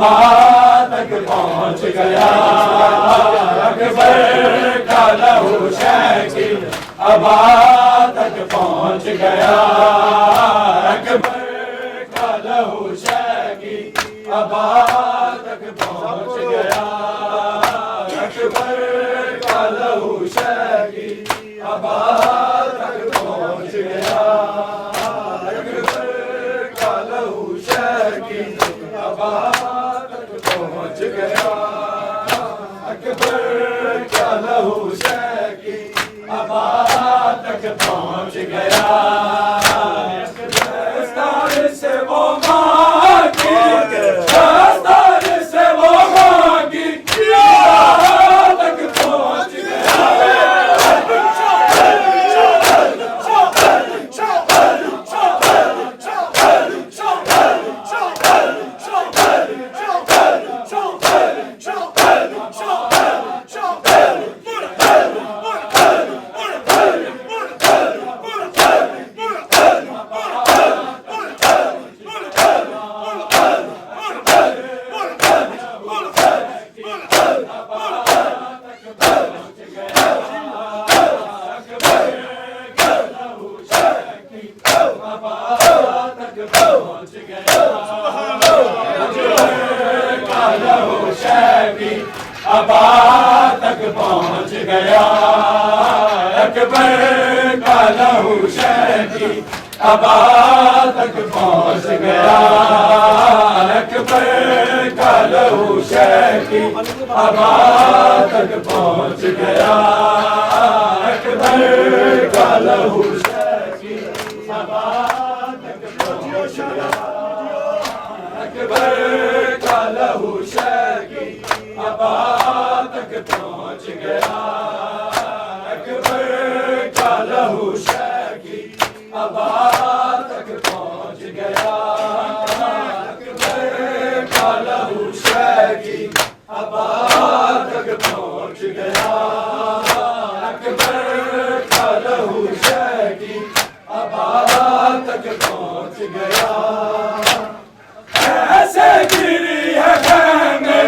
अबा तक पहुँच गया, अकबर का लहू शकील अबा तक पहुँच गया, अकबर का लहू शकील अबा तक पहुँच गया, अकबर का लहू शकील अबा तक पहुँच गया, अकबर का लहू शकील अबा तक पहुँच गया, अकबर का लहू शकील अबा तक पहुँच गया। दस्तार से वो मांगी, दस्तार से वो मांगी, तक पहुँच गया, अबा तक पहुँच गया, अकबर का लहू शकील अबा तक पहुँच गया, अकबर का लहू शकील अबा तक पहुँच गया, अकबर का लहू शकील अबा तक पहुँच गया, अकबर का लहू शकील अबा तक पहुँच गया, अकबर का लहू शकील अबा तक पहुँच गया, अकबर का लहू शकील अबा तक पहुँच गया, अकबर का लहू शकील अबा तक पहुँच गया। ऐसे गिरी है खैमे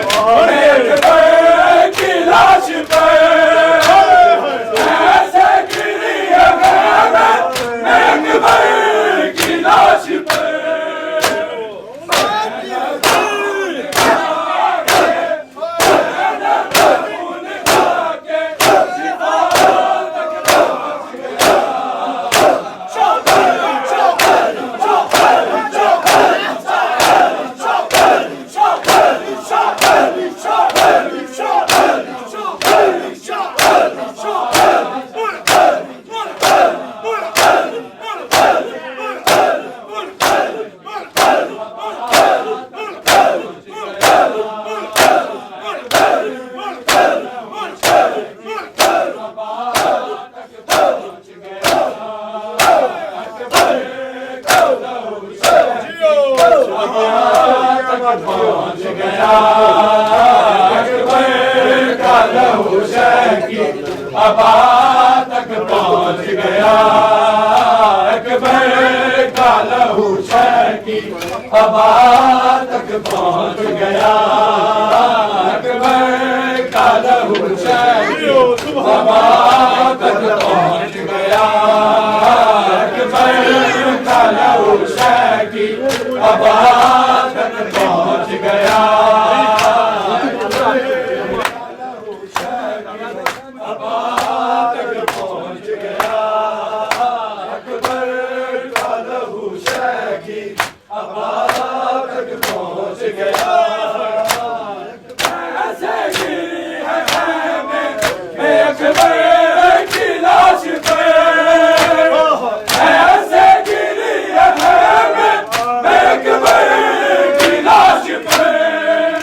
अकबर की लाश पर, ऐसे गिरी है खैमे अकबर की लाश पर, पहुँच गया, अकबर का लहू शकील अबा तक पहुँच गया, अकबर का लहू शकील अबा तक पहुँच गया, अकबर का लहू शकील अबा तक पहुँच गया, अकबर का लहू शकील अबा तक पहुँच गया, अबा तक पहुँच गया, अकबर का लहू शकील अबा तक पहुँच गया। ऐसे गिरी है खैमे अकबर की लाश पर, ऐसे गिरी है खैमे अकबर की लाश पर,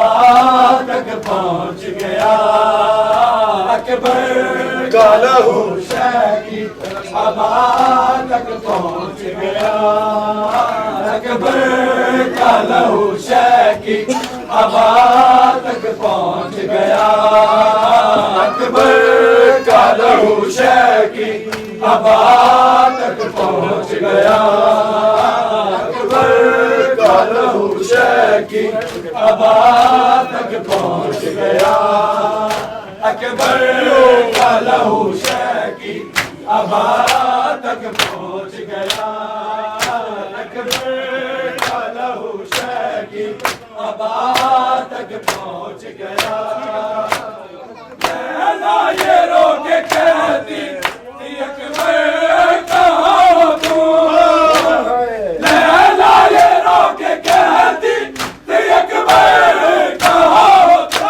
अबा तक पहुँच गया। अकबर का लहू शहकी अबा तक पहुँच गया। अकबर का लहू शहकी अबा तक पहुँच गया। अकबर का लहू शहकी अबा तक पहुँच गया। अकबर का लहू शहकी अबा तक पहुँच गया। अकबर का लहू शहकी अबा तक पहुँच गया। अकबर का लहू शहकी अबा तक पहुँच गया। लैला ये रो के कहती थी अकबर कहाँ हो तुम। लैला ये रो के कहती थी अकबर कहाँ हो तुम।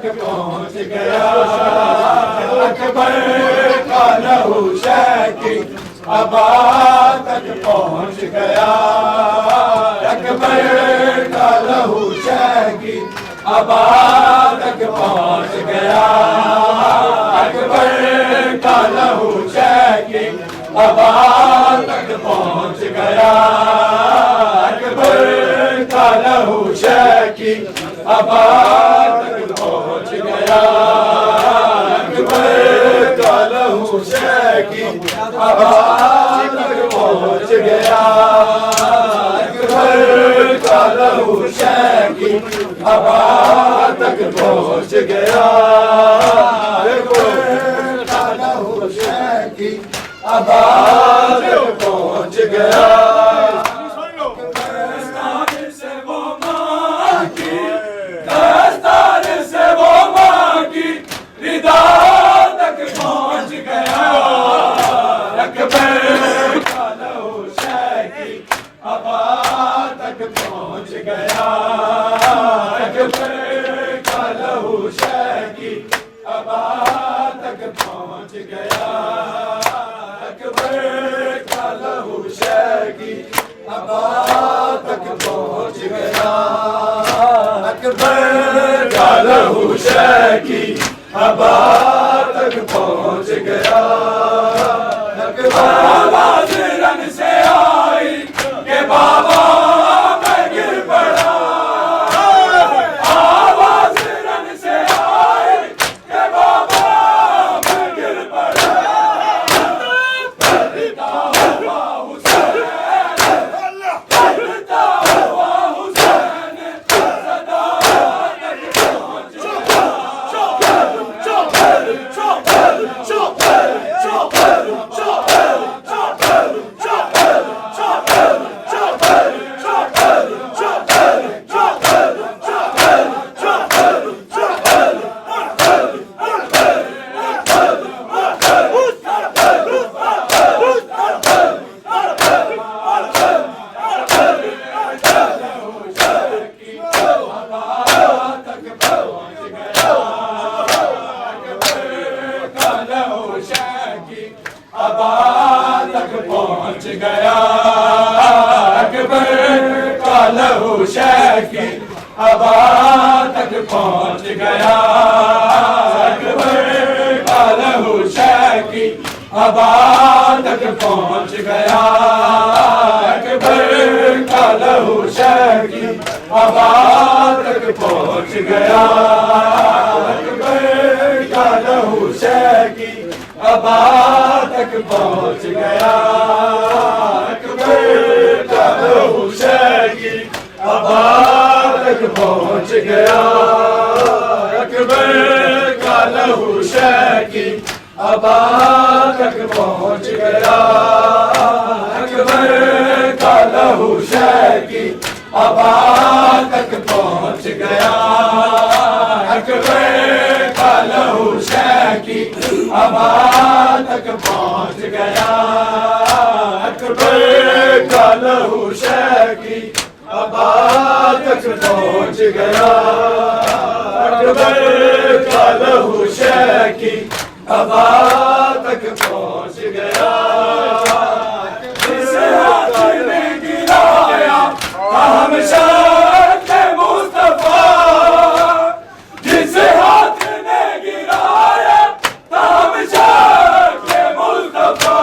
पहुँच गया। अकबर का लहू शहकी अबा तक पहुँच गया। अकबर का लहू शहकी अबा तक पहुँच गया। अकबर का लहू शहकी अबा तक पहुँच गया। अकबर का लहू शहकी अबा तक पहुँच गया। अकबर का लहू शहकी अबा तक पहुँच गया। अकबर का लहू शहकी अबा तक पहुँच गया। अकबर का लहू शहकी अबा तक पहुँच गया। पहुँच गया। अकबर का लहू शहकी अबा तक पहुँच गया। अकबर का लहू शहकी अबा तक पहुँच गया। अकबर का लहू शहकी अबा तक पहुँच गया। अकबर आवाज़ रन से आई के बाबा अबा तक पहुँच गया। अकबर का लहू शहकी अबा तक पहुँच गया। अकबर का लहू शहकी अबा तक पहुँच गया। अकबर का लहू शहकी अबा तक पहुँच गया। अकबर का लहू शहकी अबा तक पहुँच गया। अकबर का लहू शहकी अबा तक पहुँच गया, अकबर का लहू शह की अबा तक पहुँच गया, अकबर का लहू शह की अबा तक पहुँच गया, अकबर का लहू शह की अबा तक पहुँच गया, अकबर का लहू शह की अबा तक पहुँच गया, अकबर का लहू शह की अबा तक पहुँच गया। जिस हाथ ने गिराया था हम शाह मुस्तफा, जिस हाथ ने गिराया था हम शाह मुस्तफा,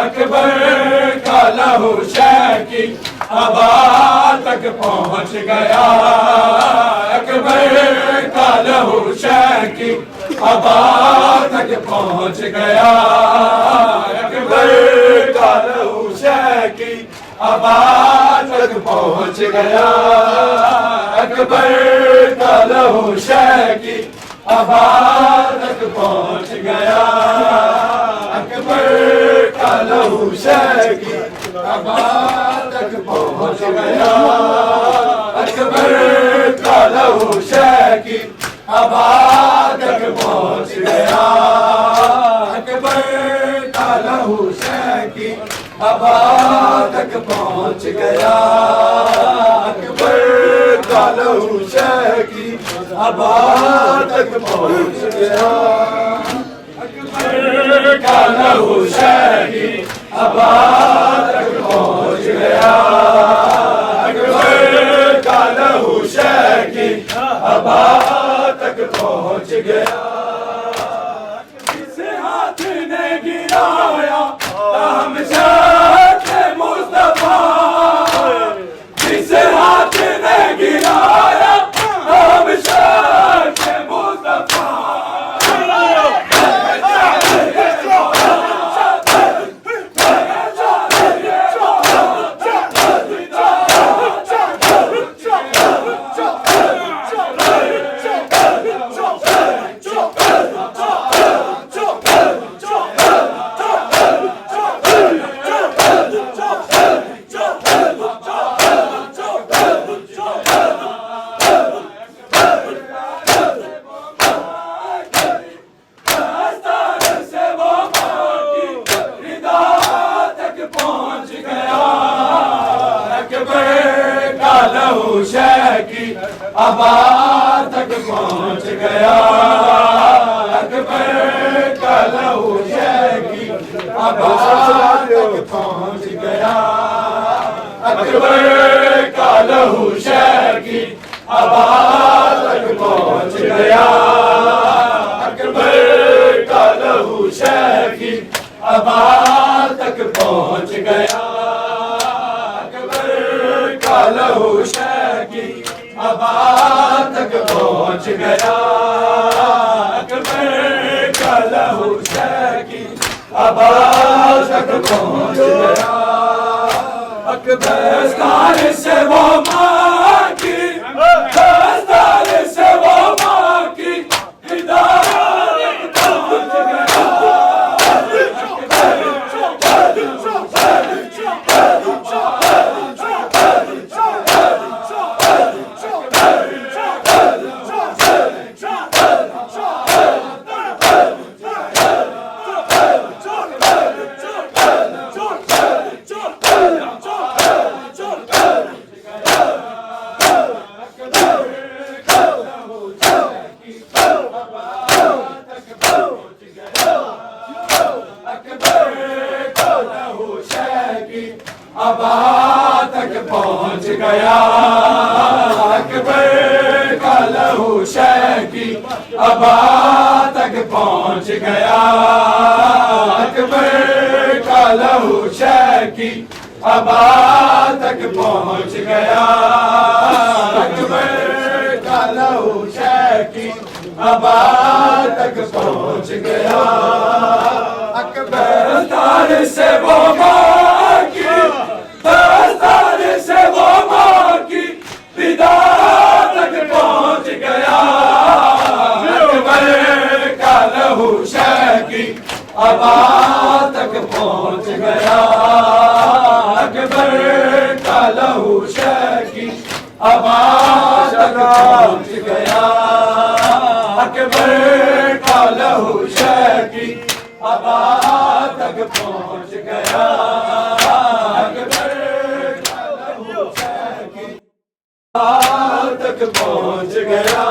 अकबर का लहू शह की अबा तक पहुँच गया, अकबर का लहू शह की अबा तक पहुँच गया, अकबर का लहू शह की अबा तक पहुँच गया, अकबर का लहू शह की अबा तक पहुँच गया, अकबर का लहू शह की अबा तक पहुँच गया, अकबर का लहू शह की अबा तक पहुँच गया, अकबर का लहू शह की अबा तक पहुँच गया, अकबर का लहू शह की अबा तक पहुँच गया, अकबर का लहू शह की अबा तक पहुँच गया, अकबर का लहू शह की अबा तक पहुँच गया। जिस हाथ ने गिराया था हम शाह मुस्तफा, जिस हाथ ने गिराया था हम शाह मुस्तफा, शह की अबा तक पहुँच गया, अकबर का लहू शह की अबा तक पहुँच गया, अकबर का लहू शह की अबा तक पहुँच गया, अकबर का लहू शह की अबा तक पहुँच गया, अकबर का लहू शह की अबा तक पहुँच गया, अकबर का लहू शह की अबा तक पहुँच गया, अकबर दस्तार से वो माँ की, दस्तार से वो माँ की हिदायत पहुँच गया, तक पहुंच गया, अकबर का लहू शह की अबा तक पहुंच गया, अकबर का लहू शह की अबा तक पहुंच गया, अकबर का लहू शह की अबा तक पहुंच गया, अकबर दस्तार से वो माँ की, दस्तार से वो माँ की पिता तक पहुंच गया, अकबर का लहू शह की अबा तक पहुंच गया, अकबर का लहू शह की अबा तक पहुंच गया, अकबर का लहू शह की अबा तक पहुंच गया, अकबर का लहू शह की अबा तक पहुंच गया,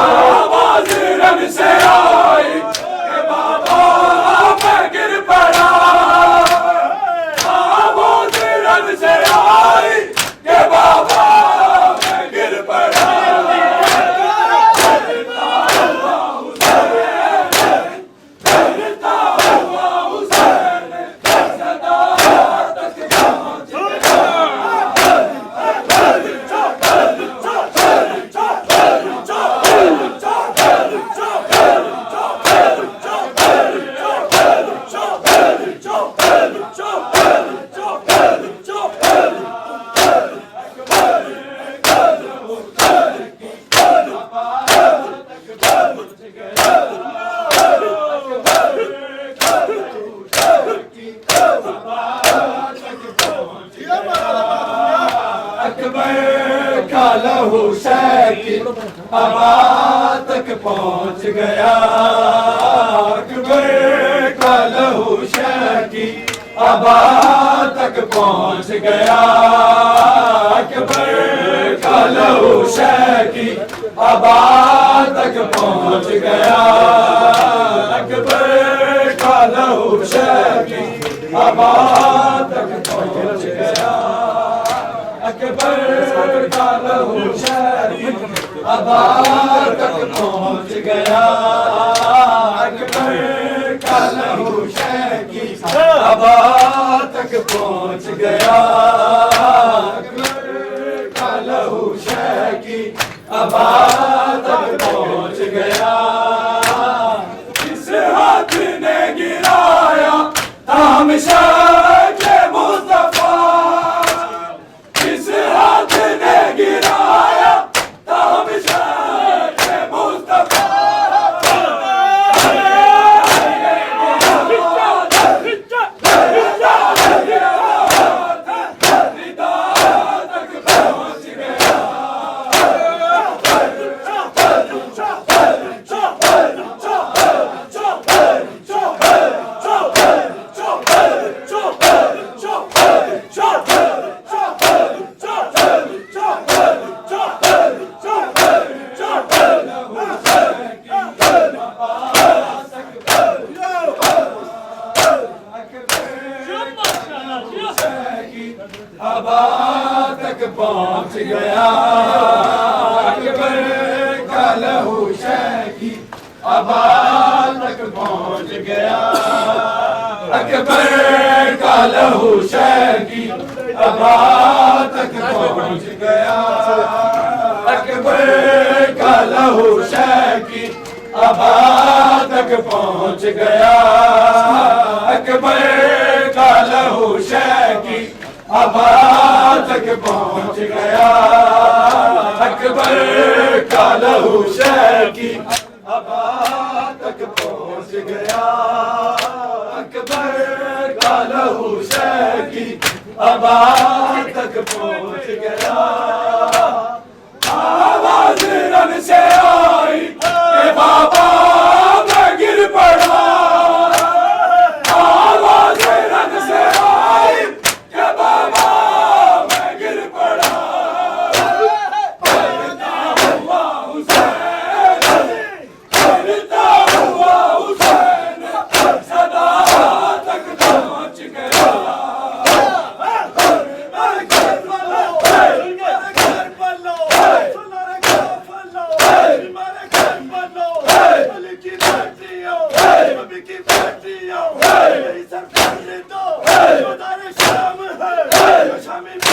आवाज रन से आई कि बाबा मैं गिर पड़ा, आवाज रन से आई कि बाबा मैं गिर पड़ा, अकबर का लहू शह की अबा तक पहुंच गया, अकबर का लहू शह की अबा तक पहुंच गया, अकबर का लहू शह की अबा तक पहुंच गया, अकबर का लहू शह की अबा तक पहुंच गया, अकबर का लहू शह की अबा तक पहुंच गया, अकबर का लहू शह की अबा तक पहुंच गया, अकबर का लहू शह की अबा तक पहुंच गया, किस हाथ ने गिराया ताम शाह के मुस्तफा, किस हाथ ने गिराया ताम शाह के मुस्तफा, अबा तक पहुंच गया, अकबर का लहू शह की अबा तक पहुंच गया, अकबर का लहू शह की अबा तक पहुंच गया, अकबर का लहू शह की अबा तक पहुंच गया, अकबर का लहू शह की अबा तक पहुंच गया, अकबर का लहू शह की अबा तक पहुंच गया, अकबर का लहू शह की अबा तक पहुंच गया, आवाज रन से आई कि बाबा मैं गिर पड़ा, आवाज रन से आई कि बाबा मैं गिर पड़ा, गिरता हुआ हुसैन, गिरता हुआ हुसैन सदा तक पहुंच गया, की फैक्ट्रियां मेरी सरकार ने तो गुजारे शाम है जो शामी